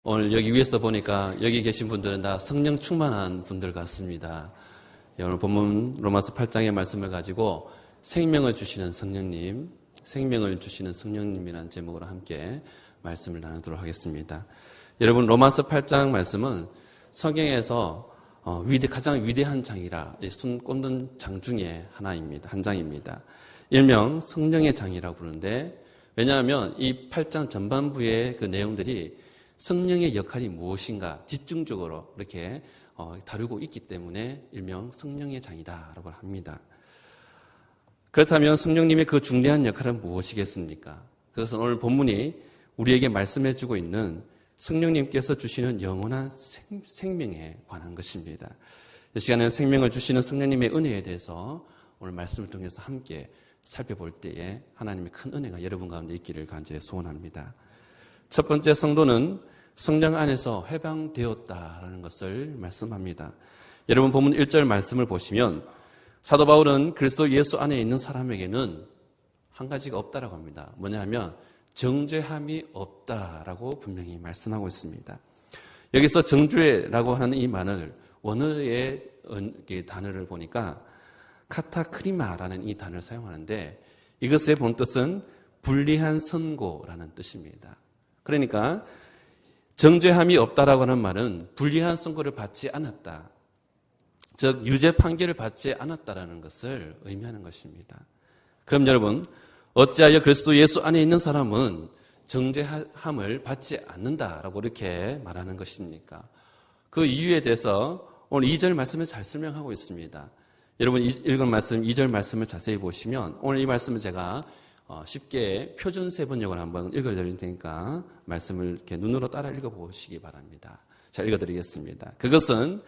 오늘 여기 위에서 보니까 여기 계신 분들은 다 성령 충만한 분들 같습니다. 오늘 본문 로마서 8장의 말씀을 가지고 생명을 주시는 성령님, 생명을 주시는 성령님이라는 제목으로 함께 말씀을 나누도록 하겠습니다. 여러분, 로마서 8장 말씀은 성경에서 가장 위대한 장이라 손 꼽는 장 중에 하나입니다. 한 장입니다. 일명 성령의 장이라고 부르는데, 왜냐하면 이 8장 전반부의 그 내용들이 성령의 역할이 무엇인가 집중적으로 이렇게 다루고 있기 때문에 일명 성령의 장이다라고 합니다. 그렇다면 성령님의 그 중대한 역할은 무엇이겠습니까? 그것은 오늘 본문이 우리에게 말씀해주고 있는 성령님께서 주시는 영원한 생명에 관한 것입니다. 이 시간에는 생명을 주시는 성령님의 은혜에 대해서 오늘 말씀을 통해서 함께 살펴볼 때에 하나님의 큰 은혜가 여러분 가운데 있기를 간절히 소원합니다. 첫 번째, 성도는 성령 안에서 해방되었다라는 것을 말씀합니다. 여러분, 본문 1절 말씀을 보시면 사도 바울은 그리스도 예수 안에 있는 사람에게는 한 가지가 없다라고 합니다. 뭐냐 하면 정죄함이 없다라고 분명히 말씀하고 있습니다. 여기서 정죄라고 하는 이 말을 원어의 단어를 보니까 카타크리마라는 이 단어를 사용하는데, 이것의 본뜻은 불리한 선고라는 뜻입니다. 그러니까 정죄함이 없다라고 하는 말은 불리한 선고를 받지 않았다, 즉 유죄 판결을 받지 않았다라는 것을 의미하는 것입니다. 그럼 여러분, 어찌하여 그리스도 예수 안에 있는 사람은 정죄함을 받지 않는다라고 이렇게 말하는 것입니까? 그 이유에 대해서 오늘 2절 말씀에 잘 설명하고 있습니다. 여러분, 읽은 말씀 2절 말씀을 자세히 보시면 오늘 이 말씀을 제가 쉽게 표준 세번역을 한번 읽어드릴 테니까 말씀을 이렇게 눈으로 따라 읽어보시기 바랍니다. 자, 읽어드리겠습니다. 그것은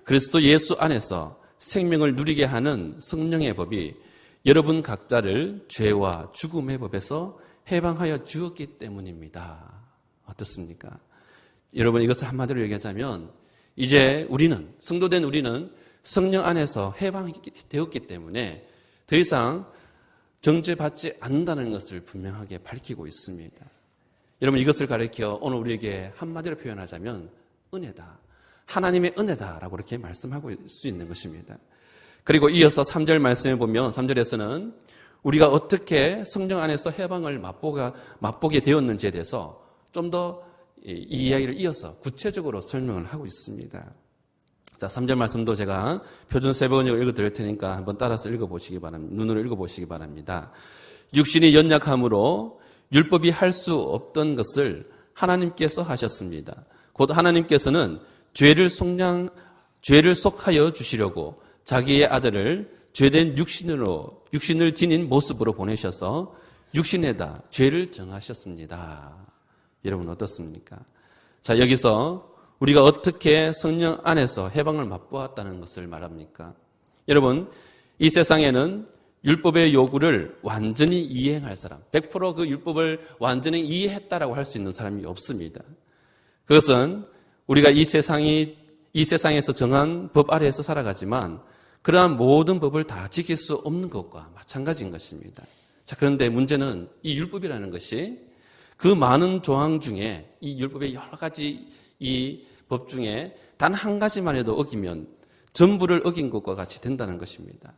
그리스도 예수 안에서 생명을 누리게 하는 성령의 법이 여러분 각자를 죄와 죽음의 법에서 해방하여 주었기 때문입니다. 어떻습니까? 여러분, 이것을 한마디로 얘기하자면 이제 우리는, 성도된 우리는 성령 안에서 해방되었기 때문에 더 이상 정죄받지 않는다는 것을 분명하게 밝히고 있습니다. 여러분, 이것을 가리켜 오늘 우리에게 한마디로 표현하자면 은혜다, 하나님의 은혜다라고 이렇게 말씀하고 수 있는 것입니다. 그리고 이어서 3절 말씀에 보면 3절에서는 우리가 어떻게 성령 안에서 해방을 맛보게 되었는지에 대해서 좀 더 이 이야기를 이어서 구체적으로 설명을 하고 있습니다. 자, 3절 말씀도 제가 표준 세번역을 읽어드릴 테니까 한번 따라서 읽어보시기 바랍니다. 눈으로 읽어보시기 바랍니다. 육신이 연약함으로 율법이 할 수 없던 것을 하나님께서 하셨습니다. 곧 하나님께서는 죄를 속하여 주시려고 자기의 아들을 죄된 육신을 지닌 모습으로 보내셔서 육신에다 죄를 정하셨습니다. 여러분, 어떻습니까? 자, 여기서 우리가 어떻게 성령 안에서 해방을 맛보았다는 것을 말합니까? 여러분, 이 세상에는 율법의 요구를 완전히 이행할 사람, 100% 그 율법을 완전히 이해했다라고 할 수 있는 사람이 없습니다. 그것은 우리가 이 세상에서 정한 법 아래에서 살아가지만 그러한 모든 법을 다 지킬 수 없는 것과 마찬가지인 것입니다. 자, 그런데 문제는 이 율법이라는 것이 그 많은 조항 중에 이 율법의 여러 가지 이 법 중에 단 한 가지만 해도 어기면 전부를 어긴 것과 같이 된다는 것입니다.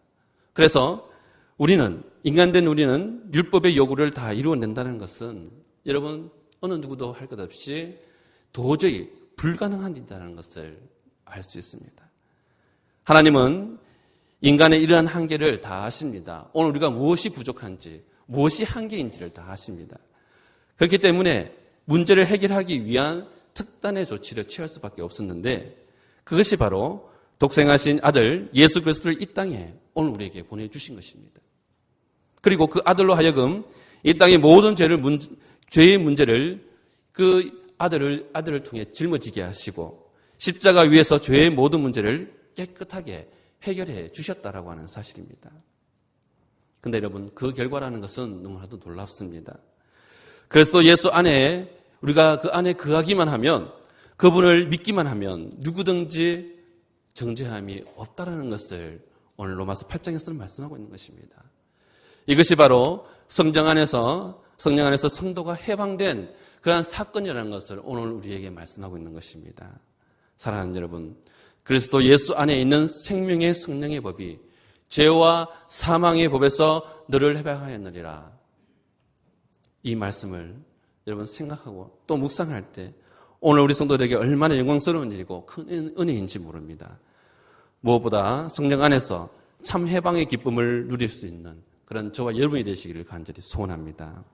그래서 인간된 우리는 율법의 요구를 다 이루어낸다는 것은 여러분, 어느 누구도 할 것 없이 도저히 불가능한 일이라는 것을 알 수 있습니다. 하나님은 인간의 이러한 한계를 다 아십니다. 오늘 우리가 무엇이 부족한지, 무엇이 한계인지를 다 아십니다. 그렇기 때문에 문제를 해결하기 위한 특단의 조치를 취할 수밖에 없었는데, 그것이 바로 독생하신 아들 예수 그리스도를 이 땅에 오늘 우리에게 보내주신 것입니다. 그리고 그 아들로 하여금 이 땅의 모든 죄의 문제를 그 아들을 통해 짊어지게 하시고 십자가 위에서 죄의 모든 문제를 깨끗하게 해결해 주셨다라고 하는 사실입니다. 그런데 여러분, 그 결과라는 것은 너무나도 놀랍습니다. 그래서 예수 안에 우리가 그 안에 거하기만 하면, 그분을 믿기만 하면 누구든지 정죄함이 없다라는 것을 오늘 로마서 8장에서는 말씀하고 있는 것입니다. 이것이 바로 성령 안에서 성도가 해방된 그러한 사건이라는 것을 오늘 우리에게 말씀하고 있는 것입니다. 사랑하는 여러분, 그리스도 예수 안에 있는 생명의 성령의 법이 죄와 사망의 법에서 너를 해방하였느니라. 이 말씀을 여러분 생각하고 또 묵상할 때 오늘 우리 성도들에게 얼마나 영광스러운 일이고 큰 은혜인지 모릅니다. 무엇보다 성령 안에서 참 해방의 기쁨을 누릴 수 있는 그런 저와 여러분이 되시기를 간절히 소원합니다.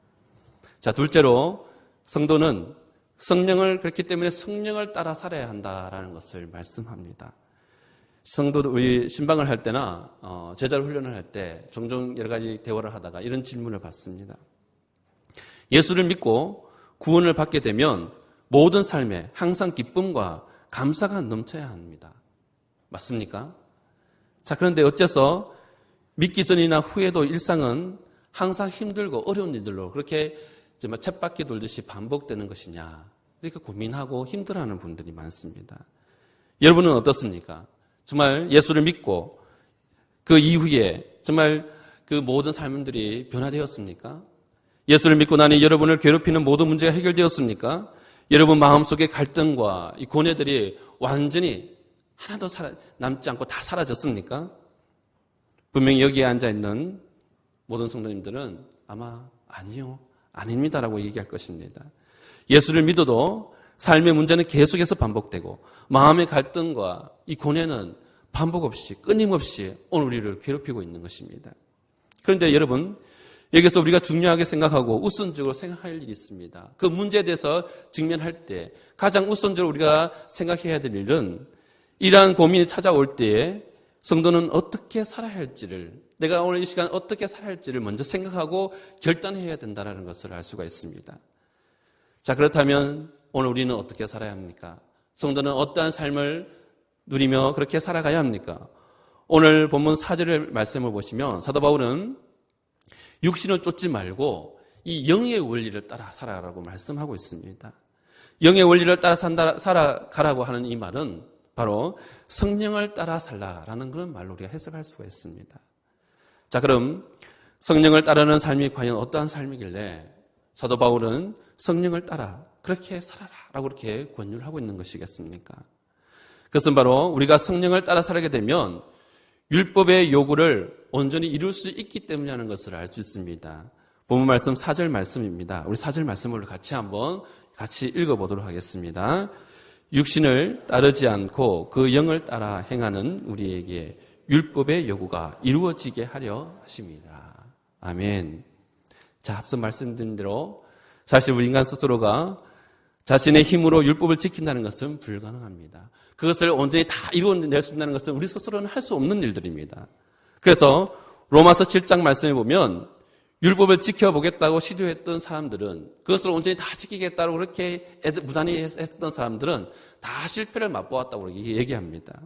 자, 둘째로 성도는 성령을, 그렇기 때문에 성령을 따라 살아야 한다라는 것을 말씀합니다. 성도도 우리 신방을 할 때나 제자 훈련을 할 때 종종 여러 가지 대화를 하다가 이런 질문을 받습니다. 예수를 믿고 구원을 받게 되면 모든 삶에 항상 기쁨과 감사가 넘쳐야 합니다. 맞습니까? 자, 그런데 어째서 믿기 전이나 후에도 일상은 항상 힘들고 어려운 일들로 그렇게 쳇바퀴 돌듯이 반복되는 것이냐, 이렇게 고민하고 힘들어하는 분들이 많습니다. 여러분은 어떻습니까? 정말 예수를 믿고 그 이후에 정말 그 모든 삶들이 변화되었습니까? 예수를 믿고 나니 여러분을 괴롭히는 모든 문제가 해결되었습니까? 여러분 마음속의 갈등과 이 고뇌들이 완전히 하나도 남지 않고 다 사라졌습니까? 분명히 여기에 앉아있는 모든 성도님들은 아마 아니요, 아닙니다라고 얘기할 것입니다. 예수를 믿어도 삶의 문제는 계속해서 반복되고 마음의 갈등과 이 고뇌는 반복 없이 끊임없이 오늘 우리를 괴롭히고 있는 것입니다. 그런데 여러분, 여기서 우리가 중요하게 생각하고 우선적으로 생각할 일이 있습니다. 그 문제에 대해서 직면할 때 가장 우선적으로 우리가 생각해야 될 일은 이러한 고민이 찾아올 때에 성도는 어떻게 살아야 할지를, 내가 오늘 이 시간 어떻게 살아야 할지를 먼저 생각하고 결단해야 된다는 것을 알 수가 있습니다. 자, 그렇다면 오늘 우리는 어떻게 살아야 합니까? 성도는 어떠한 삶을 누리며 그렇게 살아가야 합니까? 오늘 본문 4절의 말씀을 보시면 사도 바울은 육신을 쫓지 말고 이 영의 원리를 따라 살아가라고 말씀하고 있습니다. 영의 원리를 따라 살아가라고 하는 이 말은 바로 성령을 따라 살라라는 그런 말로 우리가 해석할 수가 있습니다. 자, 그럼 성령을 따르는 삶이 과연 어떠한 삶이길래 사도 바울은 성령을 따라 그렇게 살아라라고 그렇게 권유를 하고 있는 것이겠습니까? 그것은 바로 우리가 성령을 따라 살게 되면 율법의 요구를 온전히 이룰 수 있기 때문이라는 것을 알 수 있습니다. 본문 말씀 4절 말씀입니다. 우리 4절 말씀을 같이 읽어보도록 하겠습니다. 육신을 따르지 않고 그 영을 따라 행하는 우리에게 율법의 요구가 이루어지게 하려 하십니다. 아멘. 자, 앞서 말씀드린 대로 사실 우리 인간 스스로가 자신의 힘으로 율법을 지킨다는 것은 불가능합니다. 그것을 온전히 다 이루어낼 수 있다는 것은 우리 스스로는 할 수 없는 일들입니다. 그래서 로마서 7장 말씀에 보면 율법을 지켜보겠다고 시도했던 사람들은, 그것을 온전히 다 지키겠다고 그렇게 무단히 했었던 사람들은 다 실패를 맛보았다고 얘기합니다.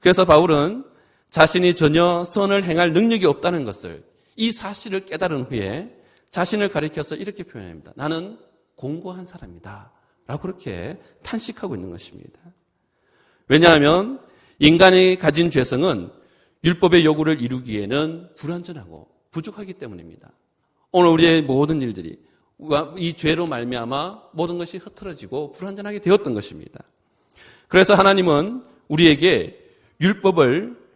그래서 바울은 자신이 전혀 선을 행할 능력이 없다는 것을, 이 사실을 깨달은 후에 자신을 가리켜서 이렇게 표현합니다. 나는 공고한 사람이다 라고 그렇게 탄식하고 있는 것입니다. 왜냐하면 인간이 가진 죄성은 율법의 요구를 이루기에는 불완전하고 부족하기 때문입니다. 오늘 우리의 모든 일들이 이 죄로 말미암아 모든 것이 흐트러지고 불완전하게 되었던 것입니다. 그래서 하나님은 우리에게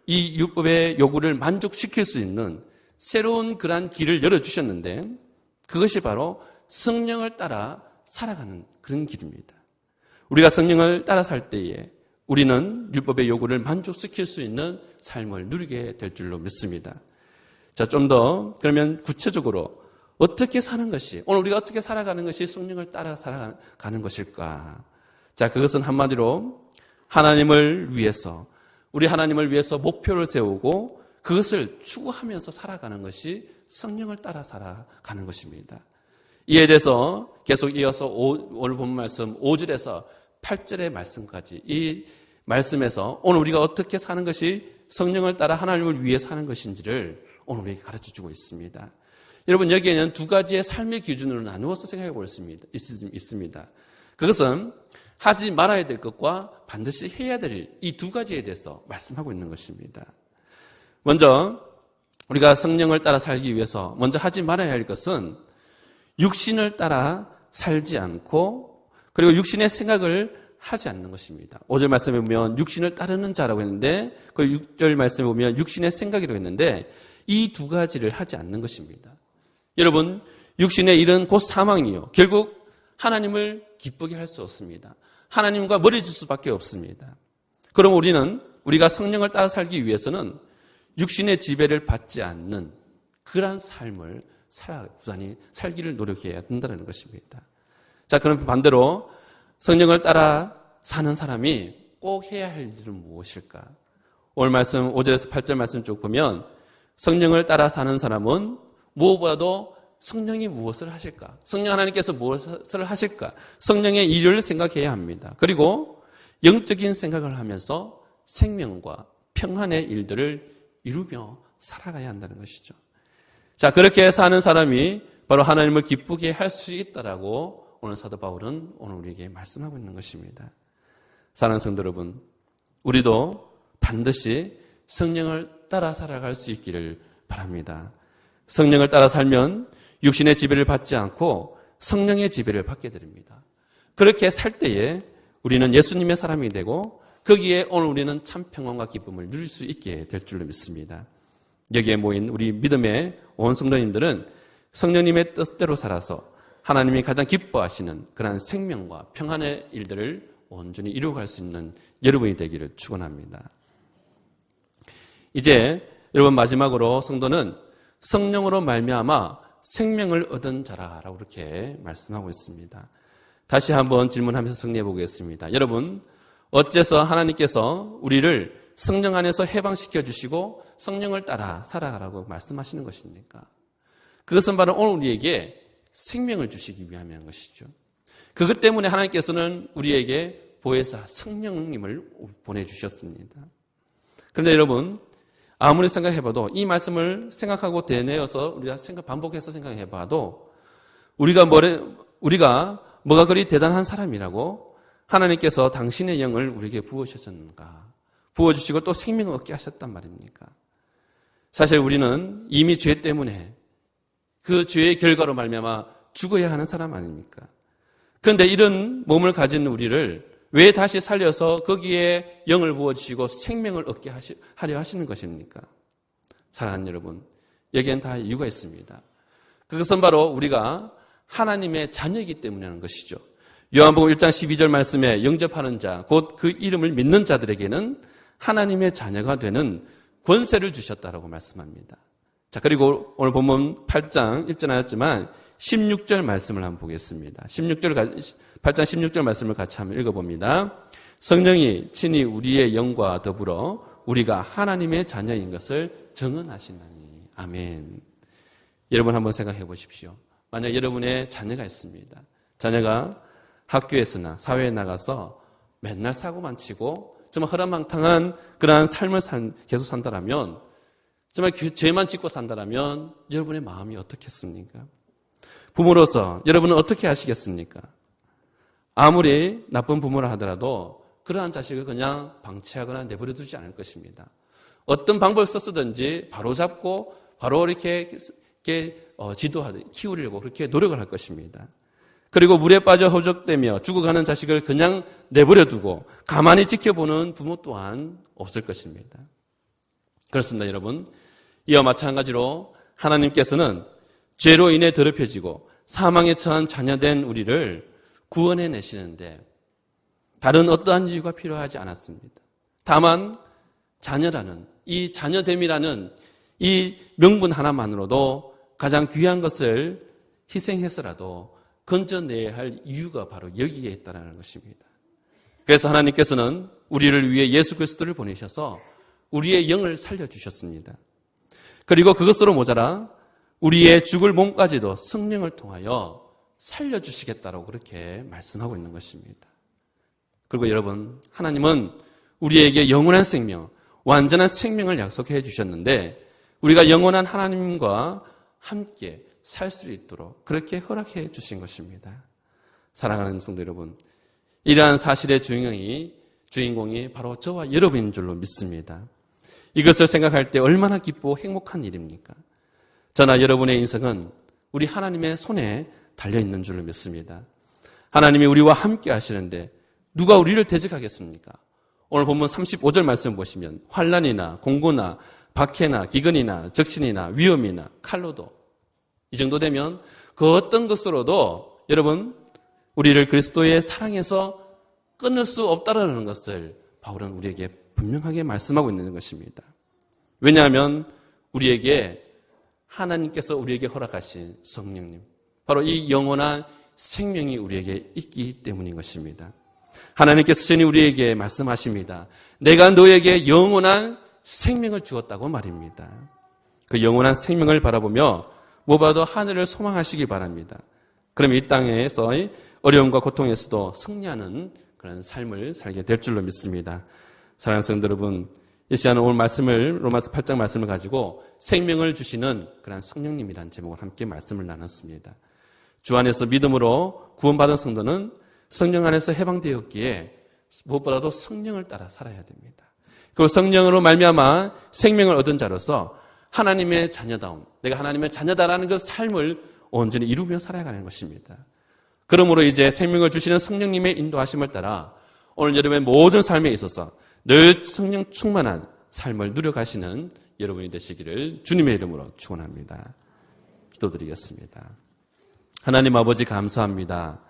이 율법의 요구를 만족시킬 수 있는 새로운 그러한 길을 열어주셨는데 그것이 바로 성령을 따라 살아가는 그런 길입니다. 우리가 성령을 따라 살 때에 우리는 율법의 요구를 만족시킬 수 있는 삶을 누리게 될 줄로 믿습니다. 자, 좀 더 그러면 구체적으로 어떻게 사는 것이, 오늘 우리가 어떻게 살아가는 것이 성령을 따라 살아가는 것일까? 자, 그것은 한마디로 우리 하나님을 위해서 목표를 세우고 그것을 추구하면서 살아가는 것이 성령을 따라 살아가는 것입니다. 이에 대해서 계속 이어서 오늘 본 말씀 5절에서 8절의 말씀까지, 이 말씀에서 오늘 우리가 어떻게 사는 것이 성령을 따라 하나님을 위해 사는 것인지를 오늘 우리에게 가르쳐주고 있습니다. 여러분, 여기에는 두 가지의 삶의 기준으로 나누어서 생각해 볼 수 있습니다. 그것은 하지 말아야 될 것과 반드시 해야 될 이 두 가지에 대해서 말씀하고 있는 것입니다. 먼저 우리가 성령을 따라 살기 위해서 먼저 하지 말아야 할 것은 육신을 따라 살지 않고 그리고 육신의 생각을 하지 않는 것입니다. 5절 말씀에 보면 육신을 따르는 자라고 했는데 그 6절 말씀에 보면 육신의 생각이라고 했는데 이 두 가지를 하지 않는 것입니다. 여러분, 육신의 일은 곧 사망이요. 결국 하나님을 기쁘게 할 수 없습니다. 하나님과 멀어질 수밖에 없습니다. 그럼 우리가 성령을 따라 살기 위해서는 육신의 지배를 받지 않는 그러한 삶을 부단히 살기를 노력해야 된다는 것입니다. 자, 그럼 반대로 성령을 따라 사는 사람이 꼭 해야 할 일은 무엇일까? 오늘 말씀 5절에서 8절 말씀 쭉 보면 성령을 따라 사는 사람은 무엇보다도 성령이 무엇을 하실까? 성령 하나님께서 무엇을 하실까? 성령의 일을 생각해야 합니다. 그리고 영적인 생각을 하면서 생명과 평안의 일들을 이루며 살아가야 한다는 것이죠. 자, 그렇게 사는 사람이 바로 하나님을 기쁘게 할 수 있다라고 오늘 사도 바울은 오늘 우리에게 말씀하고 있는 것입니다. 사랑하는 성도 여러분, 우리도 반드시 성령을 따라 살아갈 수 있기를 바랍니다. 성령을 따라 살면 육신의 지배를 받지 않고 성령의 지배를 받게 됩니다. 그렇게 살 때에 우리는 예수님의 사람이 되고 거기에 오늘 우리는 참 평안과 기쁨을 누릴 수 있게 될 줄로 믿습니다. 여기에 모인 우리 믿음의 온 성도님들은 성령님의 뜻대로 살아서 하나님이 가장 기뻐하시는 그러한 생명과 평안의 일들을 온전히 이루어갈 수 있는 여러분이 되기를 축원합니다. 이제 여러분 마지막으로 성도는 성령으로 말미암아 생명을 얻은 자라라고 이렇게 말씀하고 있습니다. 다시 한번 질문하면서 정리해 보겠습니다. 여러분, 어째서 하나님께서 우리를 성령 안에서 해방시켜 주시고 성령을 따라 살아가라고 말씀하시는 것입니까? 그것은 바로 오늘 우리에게 생명을 주시기 위함인 것이죠. 그것 때문에 하나님께서는 우리에게 보혜사 성령님을 보내주셨습니다. 그런데 여러분, 아무리 생각해봐도 이 말씀을 생각하고 되뇌어서 우리가 반복해서 생각해봐도 우리가 뭐가 그리 대단한 사람이라고 하나님께서 당신의 영을 우리에게 부어주셨는가? 부어주시고 또 생명을 얻게 하셨단 말입니까? 사실 우리는 이미 죄 때문에 그 죄의 결과로 말미암아 죽어야 하는 사람 아닙니까? 그런데 이런 몸을 가진 우리를 왜 다시 살려서 거기에 영을 부어주시고 생명을 얻게 하려 하시는 것입니까? 사랑하는 여러분, 여기엔 다 이유가 있습니다. 그것은 바로 우리가 하나님의 자녀이기 때문이라는 것이죠. 요한복음 1장 12절 말씀에 영접하는 자, 곧 그 이름을 믿는 자들에게는 하나님의 자녀가 되는 권세를 주셨다라고 말씀합니다. 자, 그리고 오늘 본문 8장 1절 하였지만 16절 말씀을 한번 보겠습니다. 8장 16절 말씀을 같이 한번 읽어봅니다. 성령이 친히 우리의 영과 더불어 우리가 하나님의 자녀인 것을 증언하시나니. 아멘. 여러분 한번 생각해 보십시오. 만약 여러분의 자녀가 있습니다. 자녀가 학교에서나 사회에 나가서 맨날 사고만 치고 정말 허랑방탕한 그러한 삶을 계속 산다라면, 정말 죄만 짓고 산다라면 여러분의 마음이 어떻겠습니까? 부모로서 여러분은 어떻게 하시겠습니까? 아무리 나쁜 부모라 하더라도 그러한 자식을 그냥 방치하거나 내버려 두지 않을 것입니다. 어떤 방법을 썼든지 바로 잡고 바로 이렇게 지도하듯 키우려고 그렇게 노력을 할 것입니다. 그리고 물에 빠져 허덕대며 죽어가는 자식을 그냥 내버려 두고 가만히 지켜보는 부모 또한 없을 것입니다. 그렇습니다, 여러분. 이와 마찬가지로 하나님께서는 죄로 인해 더럽혀지고 사망에 처한 자녀된 우리를 구원해내시는데 다른 어떠한 이유가 필요하지 않았습니다. 다만 자녀라는 이 자녀됨이라는 이 명분 하나만으로도 가장 귀한 것을 희생해서라도 건져내야 할 이유가 바로 여기에 있다는 것입니다. 그래서 하나님께서는 우리를 위해 예수 그리스도를 보내셔서 우리의 영을 살려주셨습니다. 그리고 그것으로 모자라 우리의 죽을 몸까지도 성령을 통하여 살려주시겠다고 그렇게 말씀하고 있는 것입니다. 그리고 여러분, 하나님은 우리에게 영원한 생명, 완전한 생명을 약속해 주셨는데 우리가 영원한 하나님과 함께 살 수 있도록 그렇게 허락해 주신 것입니다. 사랑하는 성도 여러분, 이러한 사실의 주인공이 바로 저와 여러분인 줄로 믿습니다. 이것을 생각할 때 얼마나 기쁘고 행복한 일입니까? 저나 여러분의 인생은 우리 하나님의 손에 달려있는 줄로 믿습니다. 하나님이 우리와 함께 하시는데 누가 우리를 대적하겠습니까? 오늘 본문 35절 말씀 보시면 환난이나 공고나 박해나 기근이나 적신이나 위험이나 칼로도 이 정도 되면 그 어떤 것으로도 여러분 우리를 그리스도의 사랑에서 끊을 수 없다라는 것을 바울은 우리에게 분명하게 말씀하고 있는 것입니다. 왜냐하면 우리에게 하나님께서 우리에게 허락하신 성령님, 바로 이 영원한 생명이 우리에게 있기 때문인 것입니다. 하나님께서 전히 우리에게 말씀하십니다. 내가 너에게 영원한 생명을 주었다고 말입니다. 그 영원한 생명을 바라보며 무엇보다도 하늘을 소망하시기 바랍니다. 그럼 이 땅에서의 어려움과 고통에서도 승리하는 그런 삶을 살게 될 줄로 믿습니다. 사랑하는 성도 여러분, 이 시간은 오늘 말씀을 로마서 8장 말씀을 가지고 생명을 주시는 그런 성령님이라는 제목을 함께 말씀을 나눴습니다. 주 안에서 믿음으로 구원받은 성도는 성령 안에서 해방되었기에 무엇보다도 성령을 따라 살아야 됩니다. 그리고 성령으로 말미암아 생명을 얻은 자로서 하나님의 자녀다움, 내가 하나님의 자녀다라는 그 삶을 온전히 이루며 살아가는 것입니다. 그러므로 이제 생명을 주시는 성령님의 인도하심을 따라 오늘 여러분의 모든 삶에 있어서 늘 성령 충만한 삶을 누려가시는 여러분이 되시기를 주님의 이름으로 축원합니다. 기도드리겠습니다. 하나님 아버지 감사합니다.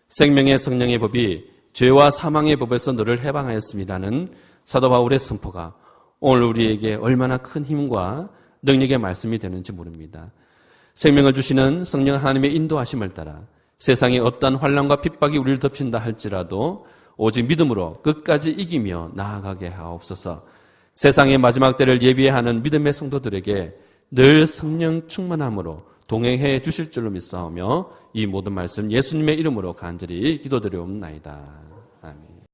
생명의 성령의 법이 죄와 사망의 법에서 너를 해방하였습니다는 사도 바울의 선포가 오늘 우리에게 얼마나 큰 힘과 능력의 말씀이 되는지 모릅니다. 생명을 주시는 성령 하나님의 인도하심을 따라 세상의 어떠한 환난과 핍박이 우리를 덮친다 할지라도 오직 믿음으로 끝까지 이기며 나아가게 하옵소서. 세상의 마지막 때를 예비하는 믿음의 성도들에게 늘 성령 충만함으로 동행해 주실 줄로 믿사오며 이 모든 말씀 예수님의 이름으로 간절히 기도드리옵나이다.